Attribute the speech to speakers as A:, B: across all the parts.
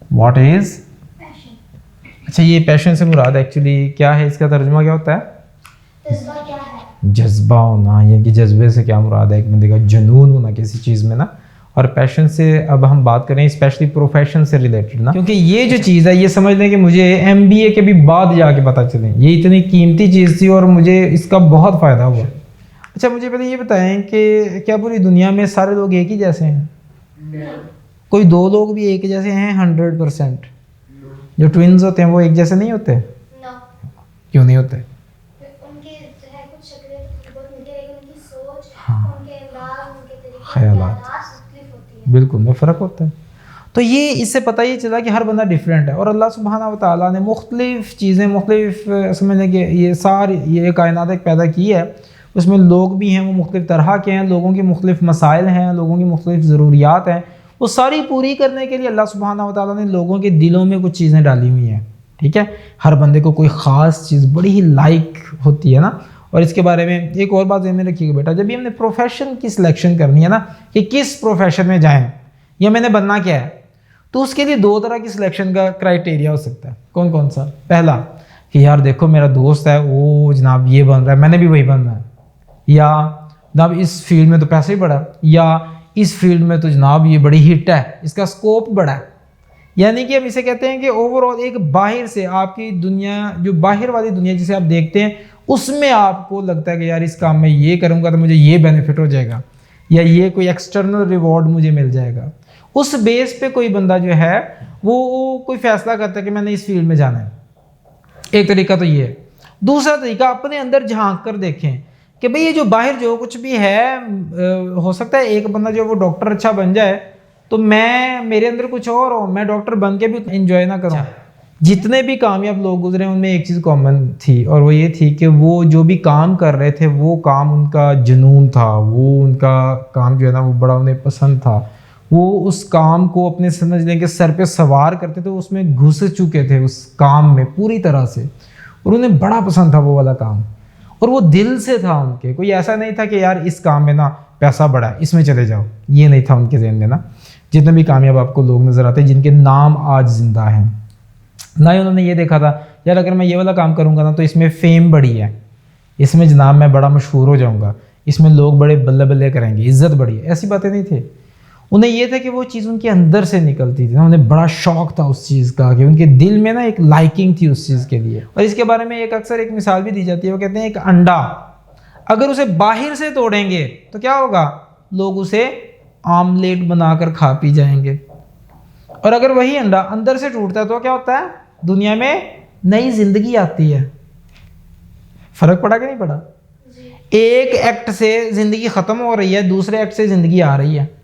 A: What is? अच्छा, ये passion से मुराद एक्चुअली क्या है, इसका तर्जुमा क्या होता है?
B: जज्बा क्या है?
A: जज्बा होना, ये कि जज्बे से क्या मुराद है, एक बंदे का जुनून होना किसी चीज़ में ना। और पैशन से अब हम बात करें स्पेशली प्रोफेशन से रिलेटेड ना, क्योंकि ये जो चीज़ है ये समझ लें कि मुझे MBA के भी बाद जाके पता चले ये इतनी कीमती चीज़ थी और मुझे इसका बहुत फ़ायदा हुआ। अच्छा, मुझे पहले ये बताएं कि क्या पूरी दुनिया में सारे लोग एक ही जैसे हैं? कोई दो लोग भी एक जैसे हैं 100%? जो ट्विन्स होते हैं वो एक जैसे नहीं होते?
B: No.
A: क्यों नहीं होते?
B: उनके जो है कुछ शक्लें बहुत मिलती है, लेकिन उनकी सोच,
A: हाँ।
B: उनके अंदाज, उनके तरीके,
A: ख़यालात
B: मुख्तलिफ होती है।
A: बिल्कुल में फ़र्क होता है। तो ये इससे पता ही चला कि हर बंदा डिफरेंट है, और अल्लाह सुब्हानहू व तआला ने मुख्तलिफ़ चीज़ें, मुख्तलिफ समझ लें कि ये सारी ये कायनात एक पैदा की है, उसमें लोग भी हैं, वो मुख्तलिफ़ तरह के हैं, लोगों की मुख्तलिफ़ मसाइल हैं, लोगों की मुख्तलिफ़ ज़रूरियात हैं, वो सारी पूरी करने के लिए अल्लाह सुब्हानहू व तआला ने लोगों के दिलों में कुछ चीज़ें डाली हुई हैं। ठीक है, हर बंदे को कोई ख़ास चीज़ बड़ी ही लाइक होती है ना। और इसके बारे में एक और बात ध्यान में रखिएगा बेटा, जब भी हमने प्रोफेशन की सिलेक्शन करनी है ना कि किस प्रोफेशन में जाएं या मैंने बनना क्या है, तो उसके लिए दो तरह की सिलेक्शन का क्राइटेरिया हो सकता है। कौन कौन सा? पहला कि यार देखो मेरा दोस्त है वो जनाब ये बन रहा है, मैंने भी वही बनना है, या जनाब इस फील्ड में तो पैसे ही बड़ा, या इस फील्ड में तो जनाब ये बड़ी हिट है, इसका स्कोप बड़ा है। यानी कि हम इसे कहते हैं कि ओवरऑल एक बाहर से आपकी दुनिया, जो बाहर वाली दुनिया जिसे आप देखते हैं, उसमें आपको लगता है कि यार इस काम में ये करूँगा तो मुझे ये बेनिफिट हो जाएगा, या ये कोई एक्सटर्नल रिवॉर्ड मुझे मिल जाएगा। उस बेस पे कोई बंदा जो है वो कोई फैसला करता है कि मैंने इस फील्ड में जाना है। एक तरीका तो ये है। दूसरा तरीका, अपने अंदर झांक कर देखें कि भाई ये जो बाहर जो कुछ भी है, हो सकता है एक बंदा जो वो डॉक्टर अच्छा बन जाए तो मेरे अंदर कुछ और हो, मैं डॉक्टर बन के भी एंजॉय ना करूँ। जितने भी कामयाब लोग गुजरे उनमें एक चीज़ कॉमन थी, और वो ये थी कि वो जो भी काम कर रहे थे वो काम उनका जुनून था, वो उनका काम जो है ना वो बड़ा उन्हें पसंद था, वो उस काम को अपने समझ लें कि सर पे सवार करते थे, उसमें घुस चुके थे उस काम में पूरी तरह से, और उन्हें बड़ा पसंद था वो वाला काम, और वो दिल से था उनके। कोई ऐसा नहीं था कि यार इस काम में ना पैसा बड़ा है इसमें चले जाओ, ये नहीं था उनके ज़हन में ना। जितने भी कामयाब आपको लोग नज़र आते हैं जिनके नाम आज ज़िंदा हैं, ना ही उन्होंने ये देखा था यार अगर मैं ये वाला काम करूँगा ना तो इसमें फेम बड़ी है, इसमें जनाब मैं बड़ा मशहूर हो जाऊँगा, इसमें लोग बड़े बल्ले बल्ले करेंगे, इज़्ज़त बड़ी है, ऐसी बातें नहीं थी। उन्हें ये था कि वो चीज़ उनके अंदर से निकलती थी ना, उन्हें बड़ा शौक था उस चीज़ का, कि उनके दिल में ना एक लाइकिंग थी उस चीज़ के लिए। और इसके बारे में अक्सर एक मिसाल भी दी जाती है, वो कहते हैं एक अंडा अगर उसे बाहर से तोड़ेंगे तो क्या होगा, लोग उसे आमलेट बनाकर खा पी जाएंगे, और अगर वही अंडा अंदर से टूटता है तो क्या होता है, दुनिया में नई जिंदगी आती है। फर्क पड़ा कि नहीं पड़ा? एक एक्ट से जिंदगी खत्म हो रही है, दूसरे एक्ट से जिंदगी आ रही है।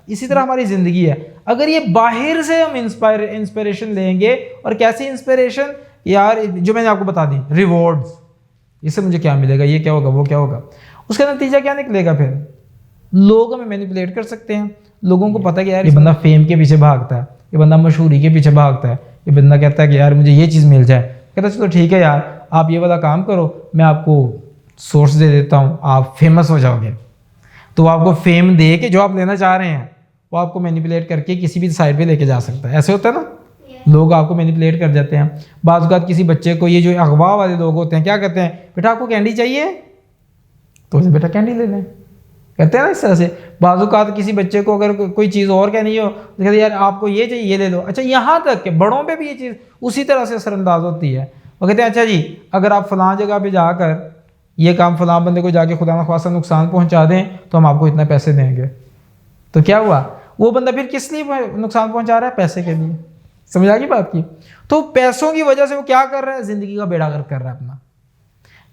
A: इसी तरह हमारी ज़िंदगी है, अगर ये बाहर से हम इंस्पिरेशन लेंगे, और कैसी इंस्पिरेशन, यार जो मैंने आपको बता दी रिवॉर्ड्स, इससे मुझे क्या मिलेगा, ये क्या होगा, वो क्या होगा, उसका नतीजा क्या निकलेगा, फिर लोग हमें मैनिपुलेट कर सकते हैं। लोगों को पता है कि यार ये बंदा फेम के पीछे भागता है, ये बंदा मशहूरी के पीछे भागता है, ये बंदा कहता है कि यार मुझे ये चीज़ मिल जाए, कहता है चलो ठीक है यार आप ये वाला काम करो, मैं आपको सोर्स दे देता हूँ, आप फेमस हो जाओगे। तो आपको फेम दे के जो आप लेना चाह रहे हैं वो आपको मैनिपुलेट करके किसी भी साइड पे लेके जा सकता है। ऐसे होता है ना, लोग आपको मैनिपुलेट कर जाते हैं। बाज़ औक़ात किसी बच्चे को, ये जो अगवा वाले लोग होते हैं क्या कहते हैं, बेटा आपको कैंडी चाहिए तो उसे बेटा कैंडी ले लें, कहते हैं ना इस तरह से। बाज़ औक़ात किसी बच्चे को अगर कोई चीज़ और कहनी हो तो कहते हैं यार आपको ये चाहिए ये ले लो। अच्छा, यहाँ तक कि बड़ों पे भी ये चीज़ उसी तरह से असरअंदाज होती है। वो कहते हैं अच्छा जी अगर आप फ़लाँ जगह पे जाकर ये काम फ़लाँ बंदे को जाके खुदा न ख्वास्ता नुकसान पहुँचा दें तो हम आपको इतना पैसे देंगे। तो क्या हुआ, वो बंदा फिर किस लिए नुकसान पहुँचा रहा है, पैसे के लिए। समझ आ गई बात की? तो पैसों की वजह से वो क्या कर रहा है, ज़िंदगी का बेड़ा गर्क कर रहा है अपना।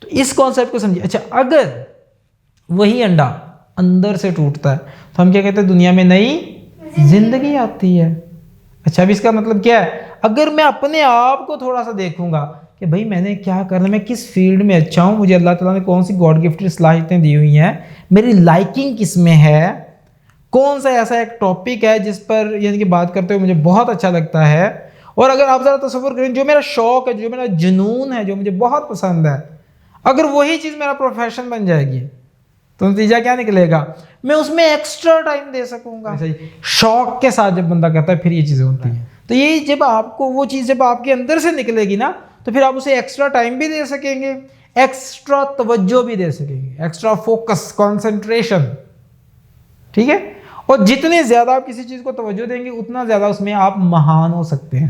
A: तो इस कॉन्सेप्ट को समझिए। अच्छा, अगर वही अंडा अंदर से टूटता है तो हम क्या कहते हैं, दुनिया में नई जिंदगी आती है। अच्छा, अब इसका मतलब क्या है, अगर मैं अपने आप को थोड़ा सा देखूंगा कि भाई मैंने क्या करना, मैं किस फील्ड में अच्छा हूँ, मुझे अल्लाह ताला ने कौन सी गॉड गिफ्टेड सलाहियतें दी हुई हैं, मेरी लाइकिंग किस में है, कौन सा ऐसा एक टॉपिक है जिस पर यानी कि बात करते हुए मुझे बहुत अच्छा लगता है, और अगर आप ज़रा तसव्वुर करें जो मेरा शौक़ है, जो मेरा जुनून है, जो मुझे बहुत पसंद है, अगर वही चीज़ मेरा प्रोफेशन बन जाएगी तो नतीजा क्या निकलेगा, मैं उसमें एक्स्ट्रा टाइम दे सकूंगा। शौक के साथ जब बंदा करता है फिर ये चीज़ें होती हैं। تو یہ جب آپ کو وہ چیز جب آپ کے اندر سے نکلے گی نا تو پھر آپ اسے ایکسٹرا ٹائم بھی دے سکیں گے, ایکسٹرا توجہ بھی دے سکیں گے, ایکسٹرا فوکس, کانسنٹریشن. ٹھیک ہے, اور جتنے زیادہ آپ کسی چیز کو توجہ دیں گے اتنا زیادہ اس میں آپ مہان ہو سکتے ہیں.